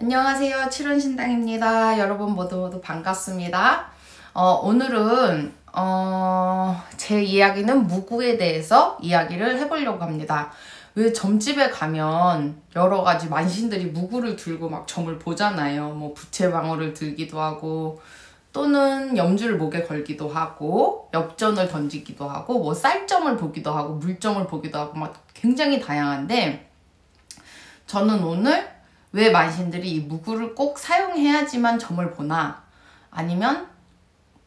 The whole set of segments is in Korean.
안녕하세요. 칠원신당입니다. 여러분 모두 반갑습니다. 오늘은 제 이야기는 무구에 대해서 이야기를 해보려고 합니다. 왜 점집에 가면 여러 가지 만신들이 무구를 들고 막 점을 보잖아요. 뭐 부채방울을 들기도 하고 또는 염주를 목에 걸기도 하고 엽전을 던지기도 하고 뭐 쌀점을 보기도 하고 물점을 보기도 하고 막 굉장히 다양한데, 저는 오늘 왜 만신들이 이 무구를 꼭 사용해야지만 점을 보나, 아니면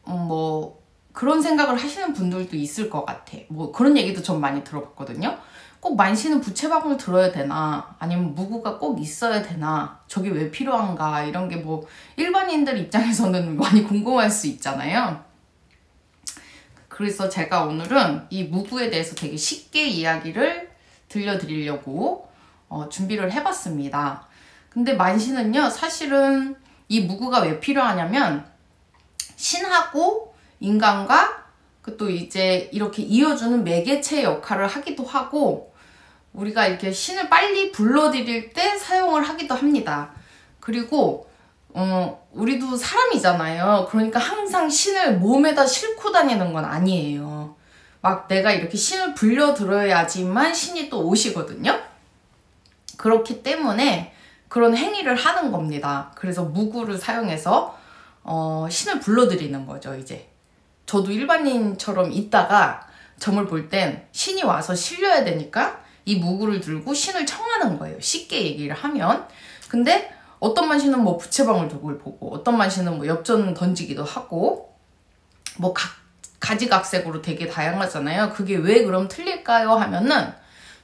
뭐 그런 생각을 하시는 분들도 있을 것 같아. 뭐 그런 얘기도 좀 많이 들어봤거든요. 꼭 만신은 부채방울 들어야 되나, 아니면 무구가 꼭 있어야 되나, 저게 왜 필요한가, 이런 게 뭐 일반인들 입장에서는 많이 궁금할 수 있잖아요. 그래서 제가 오늘은 이 무구에 대해서 되게 쉽게 이야기를 들려드리려고 준비를 해봤습니다. 근데 만신은요, 사실은 이 무구가 왜 필요하냐면 신하고 인간과 또 이제 이렇게 이어주는 매개체 역할을 하기도 하고, 우리가 이렇게 신을 빨리 불러들일 때 사용을 하기도 합니다. 그리고 우리도 사람이잖아요. 그러니까 항상 신을 몸에다 싣고 다니는 건 아니에요. 막 내가 이렇게 신을 불려들어야지만 신이 또 오시거든요. 그렇기 때문에 그런 행위를 하는 겁니다. 그래서 무구를 사용해서 신을 불러들이는 거죠. 이제 저도 일반인처럼 있다가 점을 볼 땐 신이 와서 실려야 되니까 이 무구를 들고 신을 청하는 거예요. 쉽게 얘기를 하면. 근데 어떤 만신은 뭐 부채방울 들고 보고, 어떤 만신은 뭐 엽전 던지기도 하고, 뭐 가지각색으로 되게 다양하잖아요. 그게 왜 그럼 틀릴까요 하면은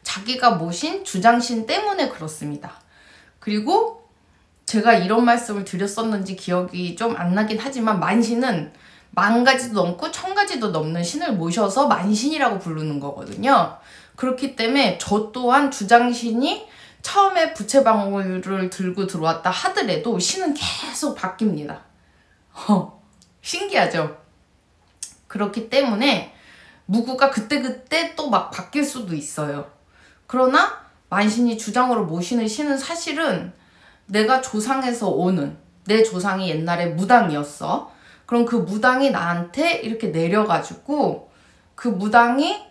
자기가 모신 주장신 때문에 그렇습니다. 그리고 제가 이런 말씀을 드렸었는지 기억이 좀 안 나긴 하지만, 만신은 10,000가지도 넘고 1,000가지도 넘는 신을 모셔서 만신이라고 부르는 거거든요. 그렇기 때문에 저 또한 주장신이 처음에 부채방울을 들고 들어왔다 하더라도 신은 계속 바뀝니다. 신기하죠? 그렇기 때문에 무구가 그때그때 또 막 바뀔 수도 있어요. 그러나 만신이 주장으로 모시는 신은 사실은 내가 조상에서 오는, 내 조상이 옛날에 무당이었어. 그럼 그 무당이 나한테 이렇게 내려가지고 그 무당이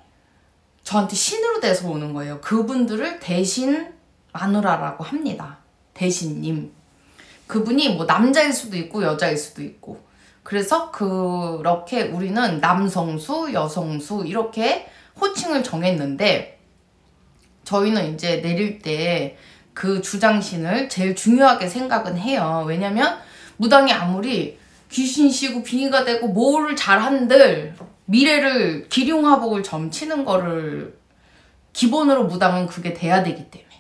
저한테 신으로 돼서 오는 거예요. 그분들을 대신 마누라라고 합니다. 대신님. 그분이 뭐 남자일 수도 있고 여자일 수도 있고, 그래서 그렇게 우리는 남성수, 여성수 이렇게 호칭을 정했는데, 저희는 이제 내릴 때 그 주장신을 제일 중요하게 생각은 해요. 왜냐면 무당이 아무리 귀신이시고 빙의가 되고 뭐를 잘한들 미래를 기륭화복을 점치는 거를 기본으로 무당은 그게 돼야 되기 때문에.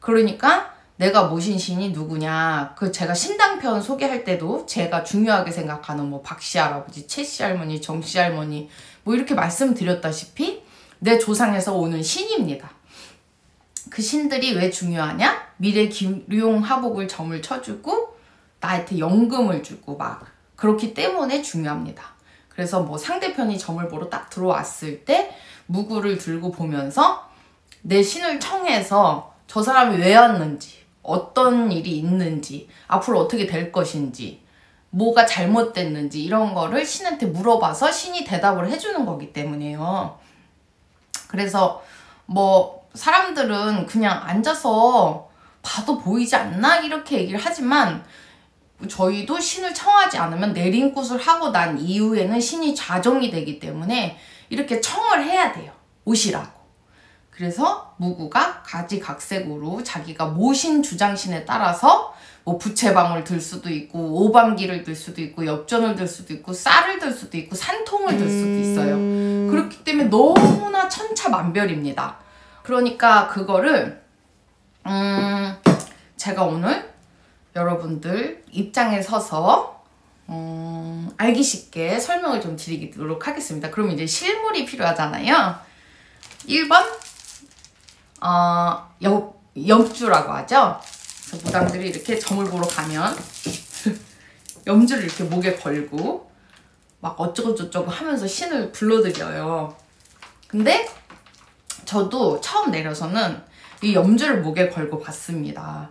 그러니까 내가 모신 신이 누구냐, 그 제가 신당편 소개할 때도 제가 중요하게 생각하는 뭐 박씨 할아버지, 최씨 할머니, 정씨 할머니 뭐 이렇게 말씀드렸다시피 내 조상에서 오는 신입니다. 그 신들이 왜 중요하냐? 미래 기륭화복을 점을 쳐주고 나한테 연금을 주고 막 그렇기 때문에 중요합니다. 그래서 뭐 상대편이 점을 보러 딱 들어왔을 때 무구를 들고 보면서 내 신을 청해서 저 사람이 왜 왔는지, 어떤 일이 있는지, 앞으로 어떻게 될 것인지, 뭐가 잘못됐는지 이런 거를 신한테 물어봐서 신이 대답을 해주는 거기 때문에요. 그래서 뭐 사람들은 그냥 앉아서 봐도 보이지 않나 이렇게 얘기를 하지만, 저희도 신을 청하지 않으면 내림굿을 하고 난 이후에는 신이 좌정이 되기 때문에 이렇게 청을 해야 돼요. 오시라고. 그래서 무구가 가지각색으로 자기가 모신 주장신에 따라서 뭐 부채방울 들 수도 있고, 오밤기를 들 수도 있고, 엽전을 들 수도 있고, 쌀을 들 수도 있고, 산통을 들 수도 있어요. 그렇기 때문에 너무나 천차만별입니다. 그러니까 그거를 제가 오늘 여러분들 입장에 서서 알기 쉽게 설명을 좀 드리도록 하겠습니다. 그럼 이제 실물이 필요하잖아요. 1번 염주라고 하죠. 그래서 무당들이 이렇게 점을 보러 가면 염주를 이렇게 목에 걸고 막 어쩌고저쩌고 하면서 신을 불러들여요. 근데 저도 처음 내려서는 이 염주를 목에 걸고 봤습니다.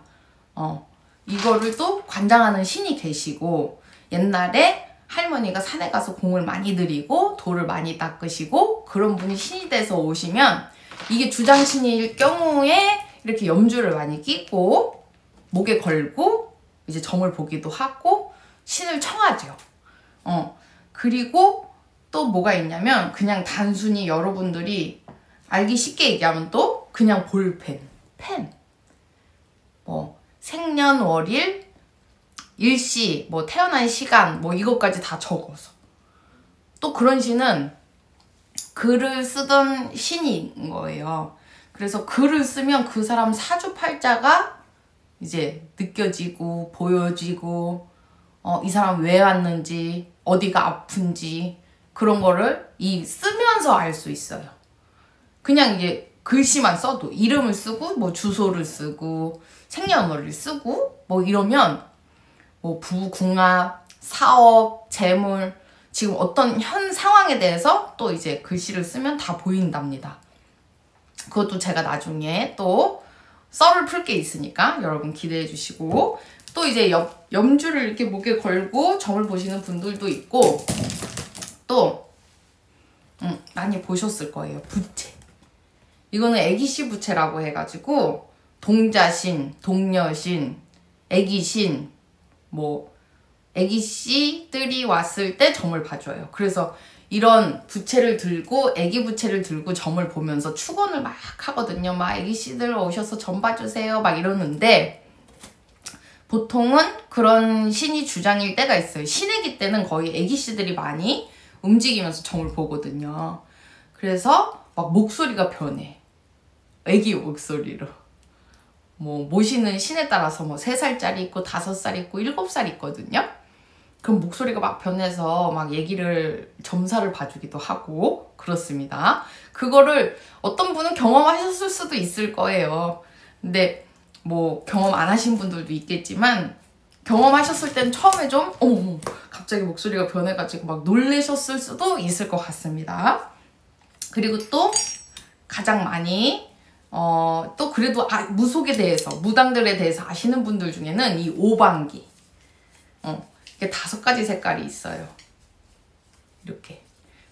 이거를 또 관장하는 신이 계시고, 옛날에 할머니가 산에 가서 공을 많이 들이고 돌을 많이 닦으시고 그런 분이 신이 돼서 오시면, 이게 주장신일 경우에 이렇게 염주를 많이 끼고 목에 걸고 이제 점을 보기도 하고 신을 청하죠. 그리고 또 뭐가 있냐면, 그냥 단순히 여러분들이 알기 쉽게 얘기하면 또 그냥 볼펜, 펜, 뭐 생년월일, 일시, 뭐 태어난 시간, 뭐 이것까지 다 적어서. 또 그런 신은 글을 쓰던 신인 거예요. 그래서 글을 쓰면 그 사람 사주팔자가 이제 느껴지고 보여지고, 이 사람 왜 왔는지, 어디가 아픈지 그런 거를 쓰면서 알 수 있어요. 그냥 이게 글씨만 써도, 이름을 쓰고 뭐 주소를 쓰고 생년월일 쓰고 뭐 이러면 뭐 부궁합, 사업, 재물, 지금 어떤 현 상황에 대해서 또 이제 글씨를 쓰면 다 보인답니다. 그것도 제가 나중에 또 썰을 풀 게 있으니까 여러분 기대해 주시고, 또 이제 염주를 이렇게 목에 걸고 점을 보시는 분들도 있고, 또 많이 보셨을 거예요. 부채. 이거는 애기씨 부채라고 해가지고 동자신, 동녀신, 애기신, 뭐 애기씨들이 왔을 때 점을 봐줘요. 그래서 이런 부채를 들고, 애기 부채를 들고 점을 보면서 축원을 막 하거든요. 막 애기씨들 오셔서 점 봐주세요 막 이러는데, 보통은 그런 신이 주장일 때가 있어요. 신애기 때는 거의 애기씨들이 많이 움직이면서 점을 보거든요. 그래서 막 목소리가 변해. 애기 목소리로. 뭐 모시는 신에 따라서 뭐 3살짜리 있고 5살 있고 7살 있거든요. 그럼 목소리가 막 변해서 막 얘기를, 점사를 봐주기도 하고 그렇습니다. 그거를 어떤 분은 경험하셨을 수도 있을 거예요. 근데 뭐 경험 안 하신 분들도 있겠지만, 경험하셨을 땐 처음에 좀 어머 갑자기 목소리가 변해가지고 막 놀라셨을 수도 있을 것 같습니다. 그리고 또 가장 많이 또 그래도 무속에 대해서, 무당들에 대해서 아시는 분들 중에는 이 오방기, 이게 5가지 색깔이 있어요. 이렇게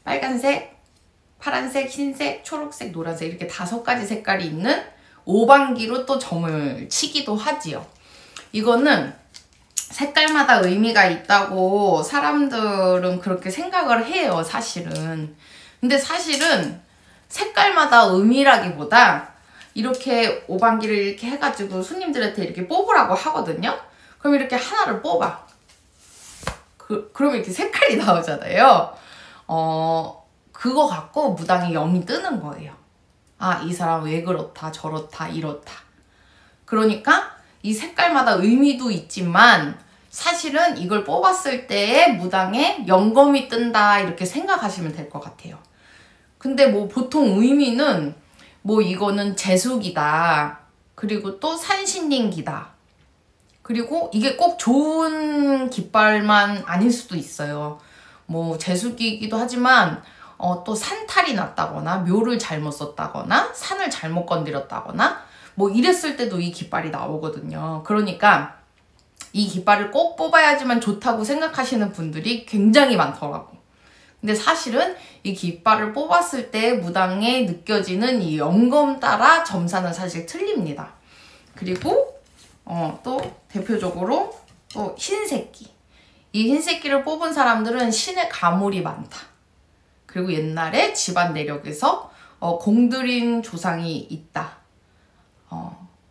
빨간색, 파란색, 흰색, 초록색, 노란색, 이렇게 5가지 색깔이 있는 오방기로 또 점을 치기도 하지요. 이거는 색깔마다 의미가 있다고 사람들은 그렇게 생각을 해요, 사실은. 근데 사실은 색깔마다 의미라기보다, 이렇게 오방기를 이렇게 해가지고 손님들한테 이렇게 뽑으라고 하거든요. 그럼 이렇게 하나를 뽑아. 그러면 이렇게 색깔이 나오잖아요. 그거 갖고 무당이 영이 뜨는 거예요. 이 사람 왜 그렇다, 저렇다, 이렇다. 그러니까 이 색깔마다 의미도 있지만, 사실은 이걸 뽑았을 때에 무당에 영검이 뜬다, 이렇게 생각하시면 될 것 같아요. 근데 뭐 보통 의미는 뭐 이거는 재수기다, 그리고 또 산신링기다, 그리고 이게 꼭 좋은 깃발만 아닐 수도 있어요. 뭐 재수기이기도 하지만 또 산탈이 났다거나 묘를 잘못 썼다거나 산을 잘못 건드렸다거나 뭐 이랬을 때도 이 깃발이 나오거든요. 그러니까 이 깃발을 꼭 뽑아야지만 좋다고 생각하시는 분들이 굉장히 많더라고. 근데 사실은 이 깃발을 뽑았을 때 무당에 느껴지는 이 영검 따라 점사는 사실 틀립니다. 그리고 또 대표적으로 또 흰색기. 이 흰색기를 뽑은 사람들은 신의 가물이 많다. 그리고 옛날에 집안 내력에서 공들인 조상이 있다.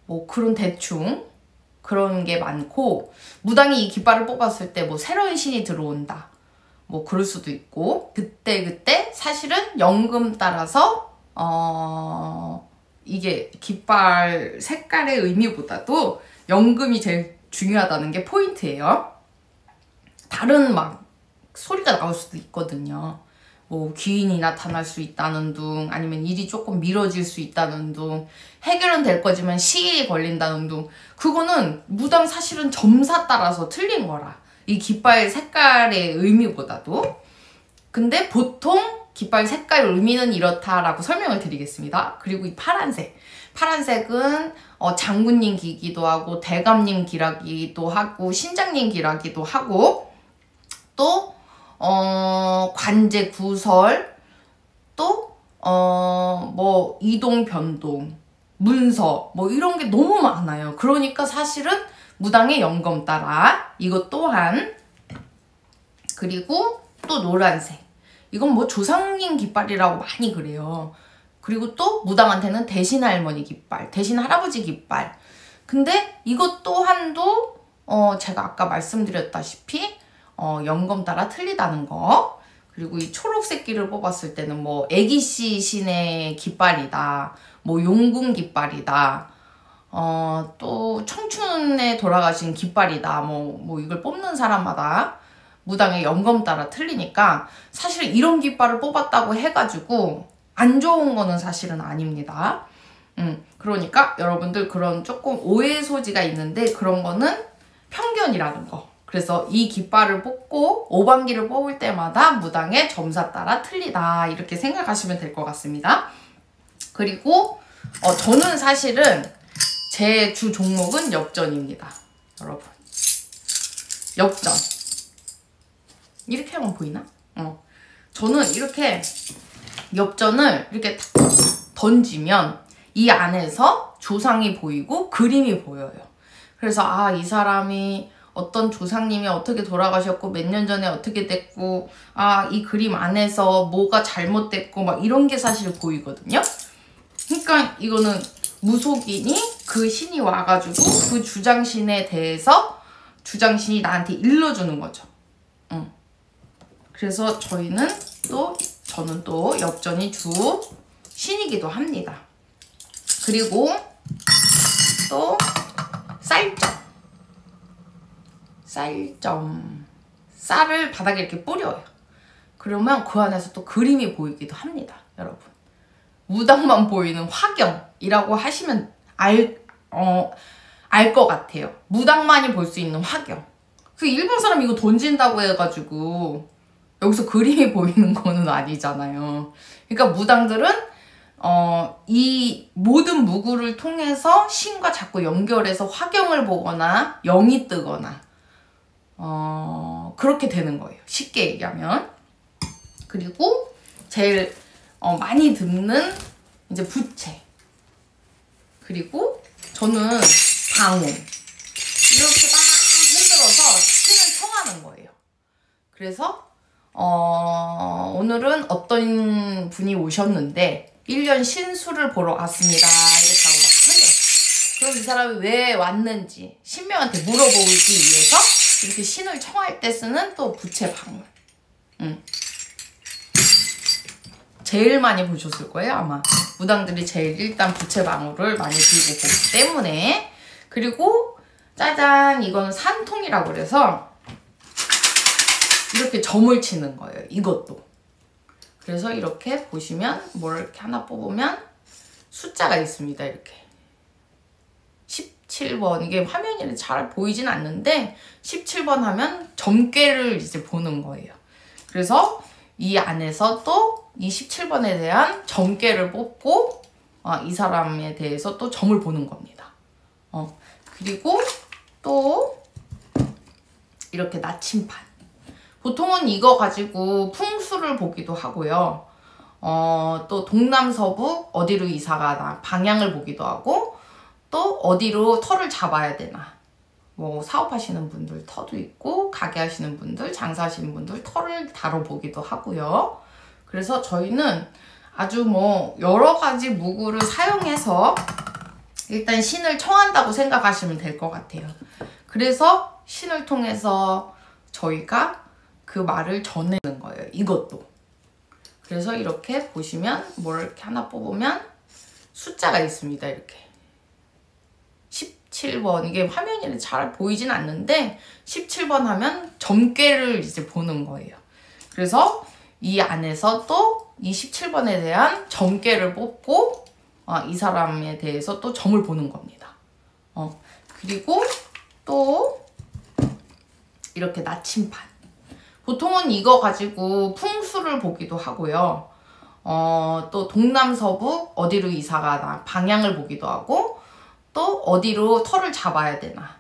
뭐 그런 대충 그런 게 많고, 무당이 이 깃발을 뽑았을 때 뭐 새로운 신이 들어온다, 뭐 그럴 수도 있고, 그때 사실은 연금 따라서 이게 깃발 색깔의 의미보다도 연금이 제일 중요하다는 게 포인트예요. 다른 막 소리가 나올 수도 있거든요. 뭐 귀인이 나타날 수 있다는 둥, 아니면 일이 조금 미뤄질 수 있다는 둥, 해결은 될 거지만 시일이 걸린다는 둥, 그거는 무당 사실은 점사 따라서 틀린 거라. 이 깃발 색깔의 의미보다도. 근데 보통 깃발 색깔 의미는 이렇다라고 설명을 드리겠습니다. 그리고 이 파란색. 파란색은 장군님 기기도 하고 대감님 기라기도 하고 신장님 기라기도 하고 또 관제 구설 또 뭐 이동 변동 문서 뭐 이런 게 너무 많아요. 그러니까 사실은 무당의 영검 따라 이것 또한 그리고 또 노란색 이건 뭐 조상님 깃발이라고 많이 그래요. 그리고 또 무당한테는 대신 할머니 깃발, 대신 할아버지 깃발. 근데 이것 또한도 제가 아까 말씀드렸다시피 영검 따라 틀리다는 거. 그리고 이 초록색 길을 뽑았을 때는 뭐 애기씨 신의 깃발이다. 뭐 용궁 깃발이다. 또 청춘에 돌아가신 깃발이다. 뭐 이걸 뽑는 사람마다 무당의 영검 따라 틀리니까 사실 이런 깃발을 뽑았다고 해가지고 안 좋은 거는 사실은 아닙니다. 그러니까 여러분들 그런 조금 오해 소지가 있는데 그런 거는 편견이라는 거. 그래서 이 깃발을 뽑고 오방기를 뽑을 때마다 무당의 점사 따라 틀리다 이렇게 생각하시면 될 것 같습니다. 그리고 저는 사실은 제 주 종목은 역전입니다. 여러분 역전 이렇게 하면 보이나? 저는 이렇게 엽전을 이렇게 던지면 이 안에서 조상이 보이고 그림이 보여요. 그래서 이 사람이 어떤 조상님이 어떻게 돌아가셨고 몇 년 전에 어떻게 됐고 이 그림 안에서 뭐가 잘못됐고 막 이런 게 사실 보이거든요. 그러니까 이거는 무속인이 그 신이 와가지고 그 주장신에 대해서 주장신이 나한테 일러주는 거죠. 그래서 저는 또 역전이 주 신이기도 합니다. 그리고 또 쌀을 바닥에 이렇게 뿌려요. 그러면 그 안에서 또 그림이 보이기도 합니다. 여러분 무당만 보이는 화경이라고 하시면 알 것 같아요. 무당만이 볼 수 있는 화경. 그 일반 사람 이거 던진다고 해가지고 여기서 그림이 보이는 거는 아니잖아요. 그러니까 무당들은 이 모든 무구를 통해서 신과 자꾸 연결해서 화경을 보거나 영이 뜨거나 그렇게 되는 거예요. 쉽게 얘기하면. 그리고 제일 많이 듣는 이제 부채. 그리고 저는 방울. 이렇게 막 흔들어서 신을 청하는 거예요. 그래서 오늘은 어떤 분이 오셨는데 1년 신수를 보러 왔습니다. 이렇게 하고 막 흔들어. 그럼 이 사람이 왜 왔는지 신명한테 물어보기 위해서 이렇게 신을 청할 때 쓰는 또 부채 방울. 제일 많이 보셨을 거예요 아마. 무당들이 제일 일단 부채 방울을 많이 들고 보기 때문에. 그리고 짜잔 이거는 산통이라고 그래서 이렇게 점을 치는 거예요. 이것도. 그래서 이렇게 보시면 뭘 이렇게 하나 뽑으면 숫자가 있습니다. 이렇게 17번. 이게 화면이 잘 보이진 않는데 17번 하면 점괘를 이제 보는 거예요. 그래서 이 안에서 또 이 17번에 대한 점괘를 뽑고 이 사람에 대해서 또 점을 보는 겁니다. 그리고 또 이렇게 나침반. 보통은 이거 가지고 풍수를 보기도 하고요. 또 동남서북 어디로 이사가나 방향을 보기도 하고 또 어디로 터를 잡아야 되나. 뭐 사업하시는 분들 터도 있고 가게 하시는 분들 장사하시는 분들 터를 다뤄보기도 하고요. 그래서 저희는 아주 뭐 여러 가지 무구를 사용해서 일단 신을 청한다고 생각하시면 될 것 같아요. 그래서 신을 통해서 저희가 그 말을 전해는 거예요. 이것도. 그래서 이렇게 보시면 뭘 이렇게 하나 뽑으면 숫자가 있습니다. 이렇게 17번. 이게 화면이 잘 보이진 않는데 17번 하면 점괘를 이제 보는 거예요. 그래서 이 안에서 또 이 17번에 대한 점괘를 뽑고 이 사람에 대해서 또 점을 보는 겁니다. 그리고 또 이렇게 나침반. 보통은 이거 가지고 풍수를 보기도 하고요. 또 동남서북 어디로 이사가나 방향을 보기도 하고, 또 어디로 터를 잡아야 되나,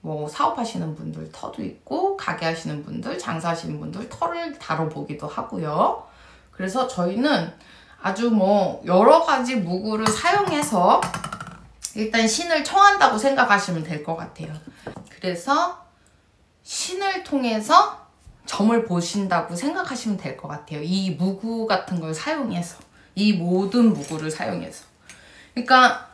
뭐 사업하시는 분들 터도 있고, 가게 하시는 분들, 장사하시는 분들 터를 다뤄보기도 하고요. 그래서 저희는 아주 뭐 여러 가지 무구를 사용해서 일단 신을 청한다고 생각하시면 될 것 같아요. 그래서 신을 통해서 점을 보신다고 생각하시면 될 것 같아요. 이 무구 같은 걸 사용해서, 이 모든 무구를 사용해서. 그러니까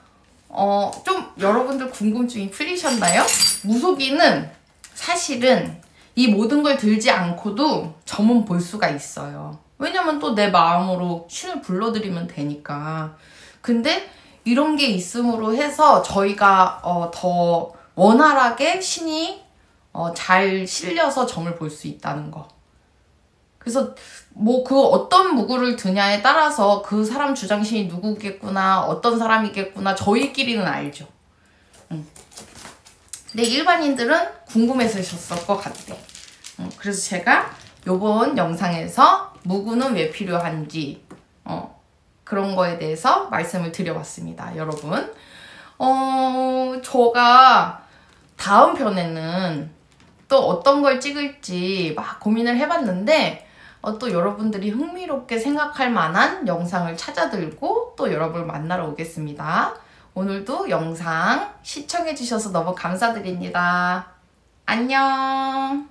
좀 여러분들 궁금증이 풀리셨나요? 무속인은 사실은 이 모든 걸 들지 않고도 점은 볼 수가 있어요. 왜냐면 또 내 마음으로 신을 불러들이면 되니까. 근데 이런 게 있음으로 해서 저희가 더 원활하게 신이 잘 실려서 점을 볼 수 있다는 거. 그래서 뭐 그 어떤 무구를 드냐에 따라서 그 사람 주장신이 누구겠구나, 어떤 사람이겠구나, 저희끼리는 알죠. 근데 일반인들은 궁금해하셨을 것 같아. 그래서 제가 요번 영상에서 무구는 왜 필요한지 그런 거에 대해서 말씀을 드려봤습니다. 여러분, 제가 다음 편에는 또 어떤 걸 찍을지 막 고민을 해봤는데 또 여러분들이 흥미롭게 생각할 만한 영상을 찾아들고 또 여러분을 만나러 오겠습니다. 오늘도 영상 시청해주셔서 너무 감사드립니다. 안녕.